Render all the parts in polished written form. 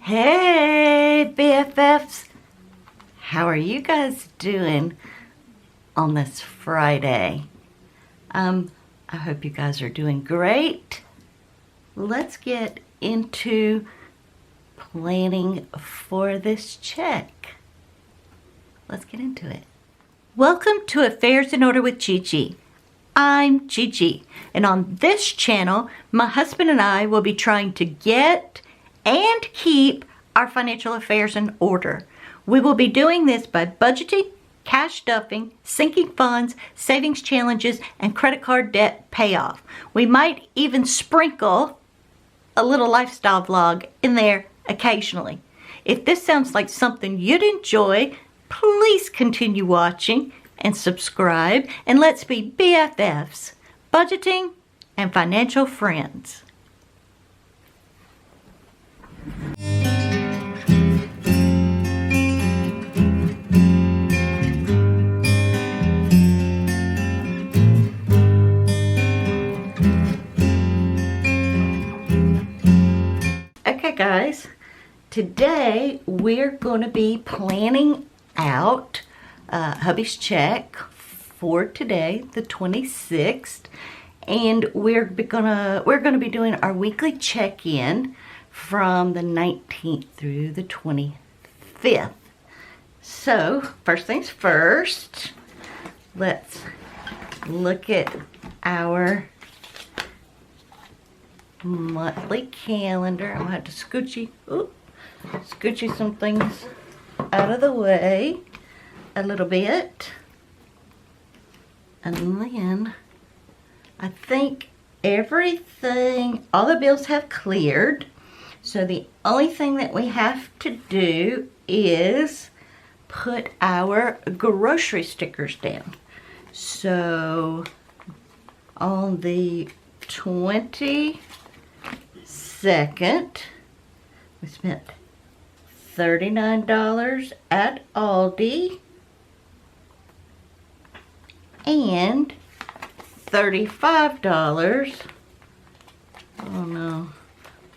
Hey BFFs, how are you guys doing on this Friday? I hope you guys are doing great. Let's get into planning for this check. Let's get into it. Welcome to Affairs in Order with GiGi. I'm GiGi, and on this channel, my husband and I will be trying to get and keep our financial affairs in order. We will be doing this by budgeting, cash stuffing, sinking funds, savings challenges, and credit card debt payoff. We might even sprinkle a little lifestyle vlog in there occasionally. If this sounds like something you'd enjoy, please continue watching and subscribe, and let's be BFFs, budgeting and financial friends. Okay guys, today we're going to be planning out hubby's check for today, the 26th, and we're gonna be doing our weekly check-in from the 19th through the 25th. So first things first, let's look at our monthly calendar. I'm gonna have to scoochie some things out of the way a little bit, and then I think everything, all the bills have cleared, so the only thing that we have to do is put our grocery stickers down. So on the 22nd, we spent $39 at Aldi and $35, oh no,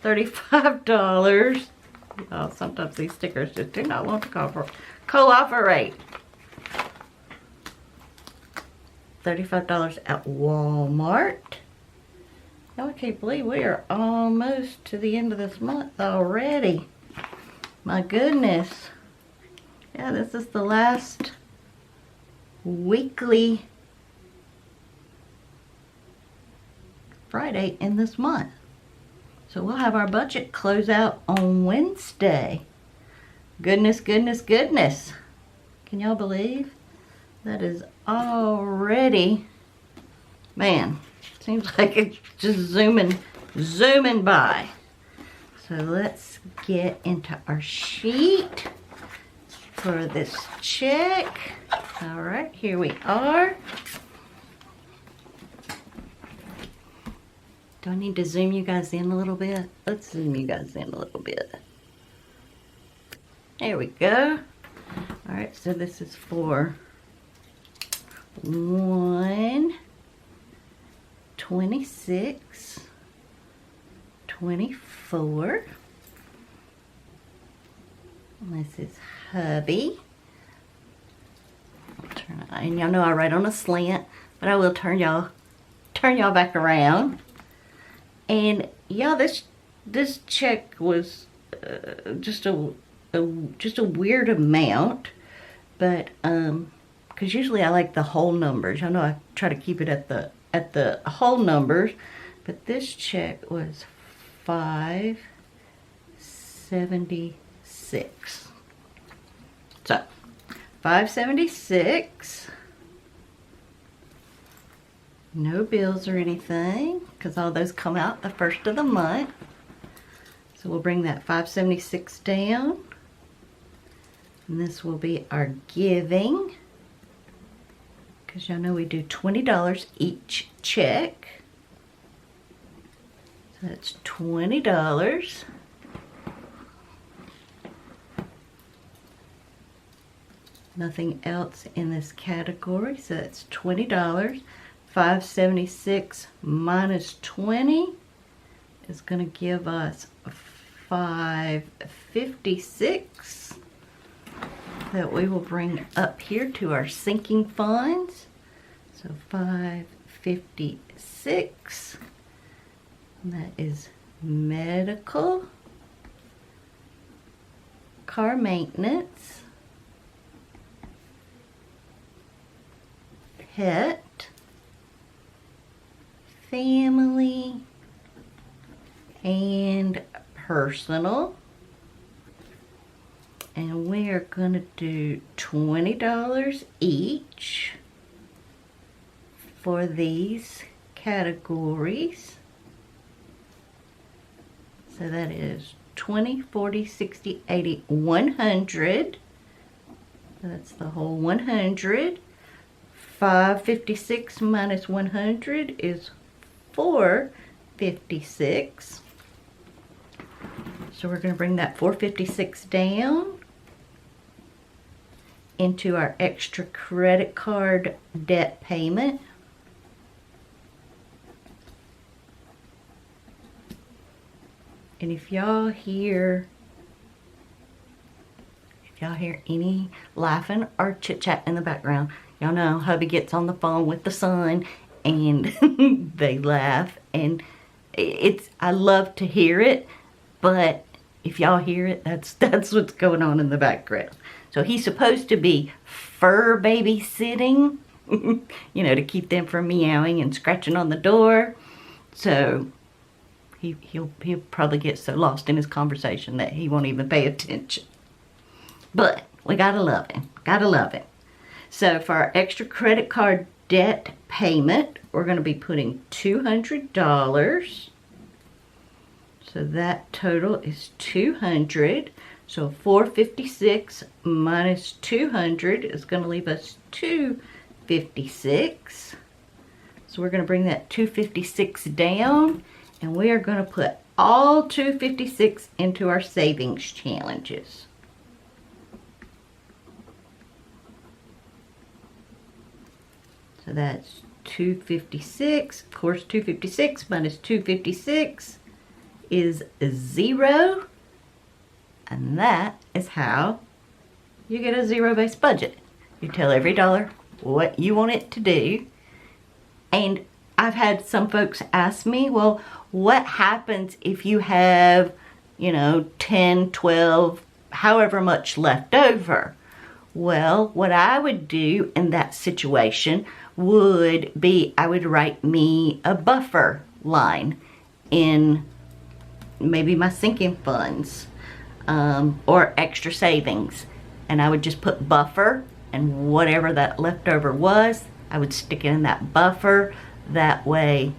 $35, oh, sometimes these stickers just do not want to cooperate. $35 at Walmart. Now I can't believe we are almost to the end of this month already. My goodness. Yeah, this is the last weekly Friday in this month. So we'll have our budget close out on Wednesday. Goodness, goodness, goodness. Can y'all believe? That is already, man, seems like it's just zooming by. So let's get into our sheet for this check. All right, here we are. Do I need to zoom you guys in a little bit? Let's zoom you guys in a little bit. There we go. All right, so this is for 1/26, 24. And this is hubby. And y'all know I write on a slant, but I will turn y'all back around. And yeah, this check was just a weird amount, but because usually I like the whole numbers. Y'all know I try to keep it at the whole numbers, but this check was $576. So $576. No bills or anything, because all those come out the first of the month. So we'll bring that $576 down. And this will be our giving, because y'all know we do $20 each check. So that's $20. Nothing else in this category, so that's $20. $576 minus 20 is going to give us $556 that we will bring up here to our sinking funds. So $556, and that is medical, car maintenance, pet, family, and personal. And we are going to do $20 each for these categories. So that is 20, 40, 60, 80, 100. That's the whole 100. 556 minus 100 is 456. So we're going to bring that 456 down into our extra credit card debt payment. And if y'all hear any laughing or chit chat in the background, y'all know hubby gets on the phone with the son and they laugh, and I love to hear it, but if y'all hear it, that's what's going on in the background. So he's supposed to be fur babysitting, you know, to keep them from meowing and scratching on the door. So he'll probably get so lost in his conversation that he won't even pay attention. But we gotta love him. Gotta love him. So for our extra credit card debt payment, we're going to be putting $200. So that total is $200. So 456 minus 200 is going to leave us $256. So we're going to bring that $256 down, and we are going to put all $256 into our savings challenges. So that's 256. Of course, 256 minus 256 is 0. And that is how you get a zero-based budget. You tell every dollar what you want it to do. And I've had some folks ask me, well, what happens if you have, 10, 12, however much left over? Well, what I would do in that situation would be, I would write me a buffer line in maybe my sinking funds or extra savings. And I would just put buffer, and whatever that leftover was, I would stick it in that buffer. That way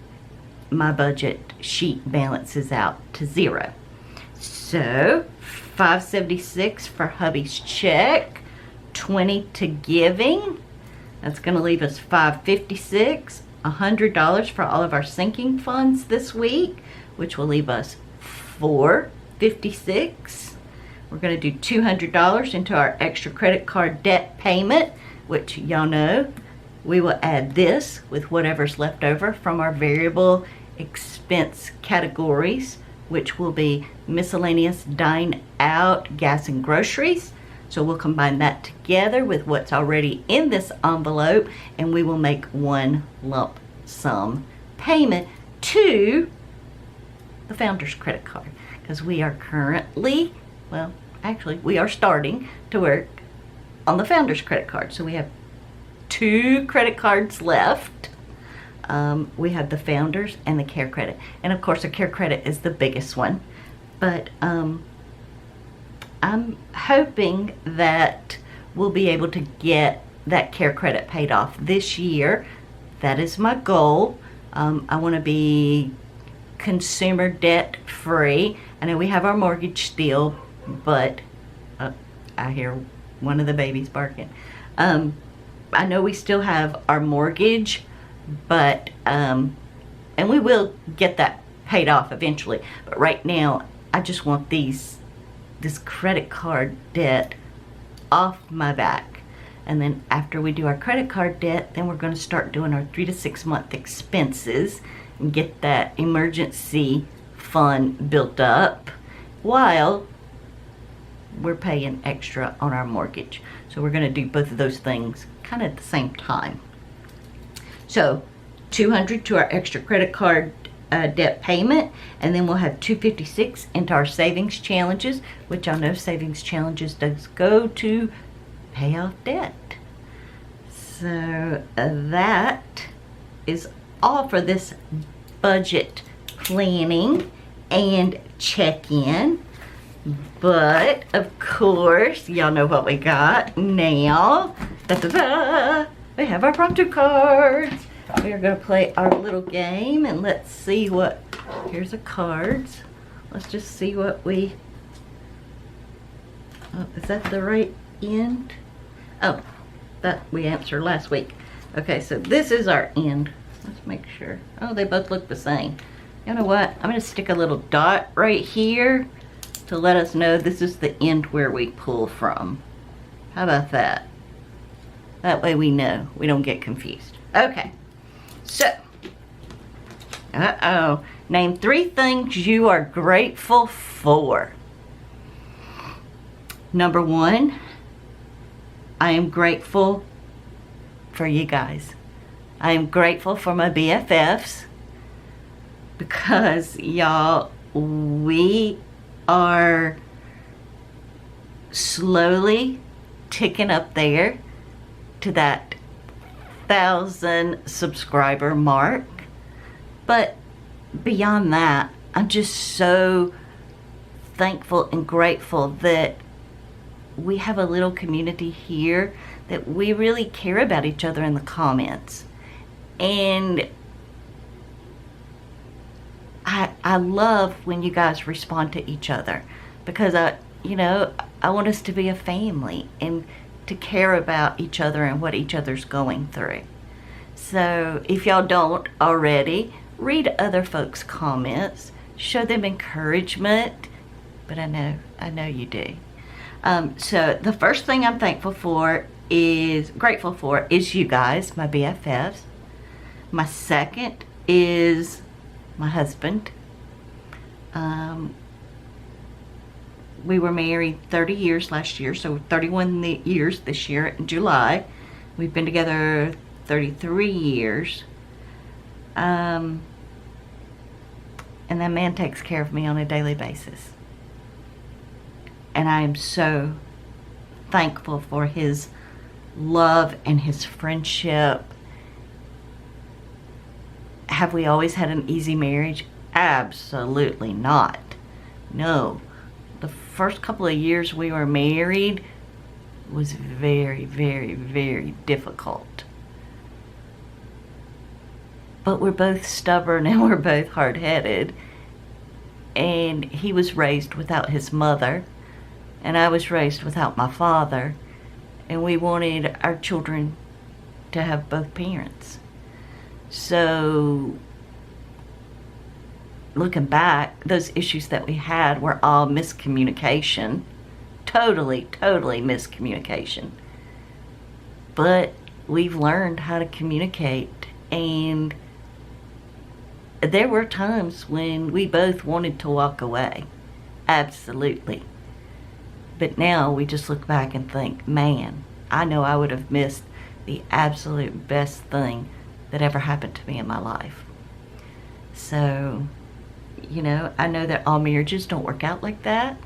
my budget sheet balances out to 0. So $576 for hubby's check, 20 to giving. That's going to leave us $556, $100 for all of our sinking funds this week, which will leave us $456. We're going to do $200 into our extra credit card debt payment, which y'all know we will add this with whatever's left over from our variable expense categories, which will be miscellaneous, dine out, gas, and groceries. So we'll combine that together with what's already in this envelope, and we will make one lump sum payment to the Founder's credit card, because we are currently, well, actually we are starting to work on the Founder's credit card. So we have 2 credit cards left. We have the Founders and the Care Credit, and of course the Care Credit is the biggest one, but I'm hoping that we'll be able to get that Care Credit paid off this year. That is my goal. I want to be consumer debt free. I know we have our mortgage still, but I hear one of the babies barking. I know we still have our mortgage, but and we will get that paid off eventually. But right now, I just want this credit card debt off my back. And then after we do our credit card debt, then we're going to start doing our 3 to 6 month expenses and get that emergency fund built up, while we're paying extra on our mortgage. So we're going to do both of those things kind of at the same time. So $200 to our extra credit card debt payment, and then we'll have $256 into our savings challenges, which I know savings challenges does go to pay off debt. So that is all for this budget planning and check-in. But of course, y'all know what we got now. Da-da-da! We have our prompter cards. We are going to play our little game, and let's see what, here's the cards. Let's just see what we, oh, is that the right end? Oh, that we answered last week. Okay, so this is our end. Let's make sure. Oh, they both look the same. You know what? I'm going to stick a little dot right here to let us know this is the end where we pull from. How about that? That way we know. We don't get confused. Okay. So, name 3 things you are grateful for. Number 1, I am grateful for you guys. I am grateful for my BFFs because y'all, we are slowly ticking up there to that 1,000 subscriber mark. But beyond that, I'm just so thankful and grateful that we have a little community here that we really care about each other in the comments. And I love when you guys respond to each other, because I want us to be a family and to care about each other and what each other's going through. So if y'all don't already, read other folks' comments, show them encouragement, but I know you do. So the first thing I'm grateful for is you guys, my BFFs. My second is my husband. We were married 30 years last year, so 31 years this year in July. We've been together 33 years. And that man takes care of me on a daily basis. And I am so thankful for his love and his friendship. Have we always had an easy marriage? Absolutely not. No. The first couple of years we were married was very, very, very difficult. But we're both stubborn and we're both hard-headed. And he was raised without his mother, and I was raised without my father. And we wanted our children to have both parents. So, looking back, those issues that we had were all miscommunication. Totally miscommunication. But we've learned how to communicate, and there were times when we both wanted to walk away. Absolutely. But now we just look back and think, man, I know I would have missed the absolute best thing that ever happened to me in my life. So, I know that all marriages don't work out like that.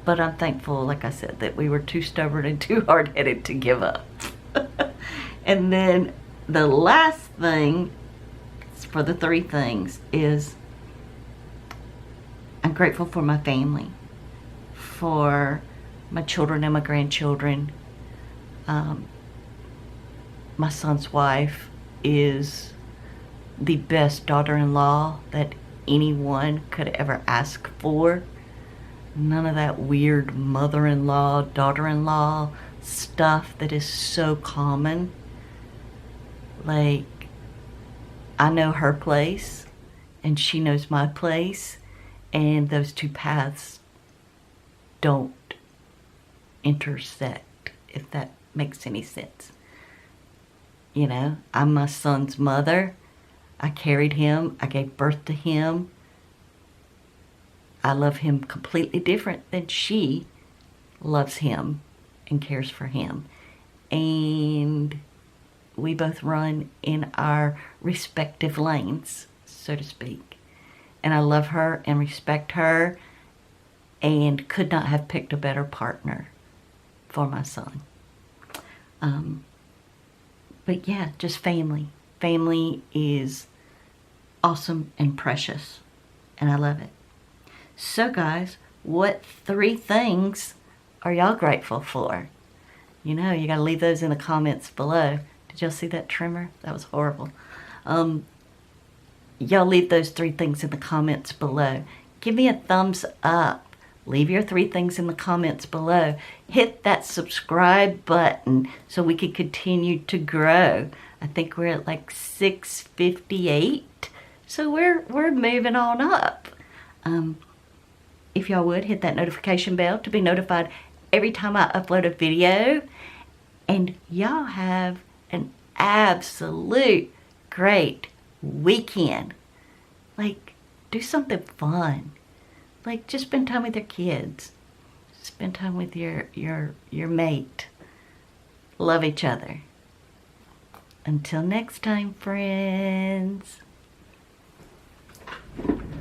But I'm thankful, like I said, that we were too stubborn and too hard-headed to give up. And then the last thing for the 3 things is I'm grateful for my family, for my children and my grandchildren. My son's wife is the best daughter-in-law that anyone could ever ask for. None of that weird mother-in-law, daughter-in-law stuff that is so common. Like, I know her place and she knows my place, and those two paths don't intersect, if that makes any sense. I'm my son's mother. I carried him. I gave birth to him. I love him completely different than she loves him and cares for him. And we both run in our respective lanes, so to speak. And I love her and respect her and could not have picked a better partner for my son. But yeah, just family. Family is awesome and precious, and I love it. So guys, what 3 things are y'all grateful for? You know, you gotta leave those in the comments below. Did y'all see that trimmer? That was horrible. Y'all leave those 3 things in the comments below. Give me a thumbs up. Leave your 3 things in the comments below. Hit that subscribe button so we can continue to grow. I think we're at like 658. So we're moving on up. If y'all would, hit that notification bell to be notified every time I upload a video. And y'all have an absolute great weekend. Like, do something fun. Like, just spend time with your kids. Spend time with your mate. Love each other. Until next time, friends.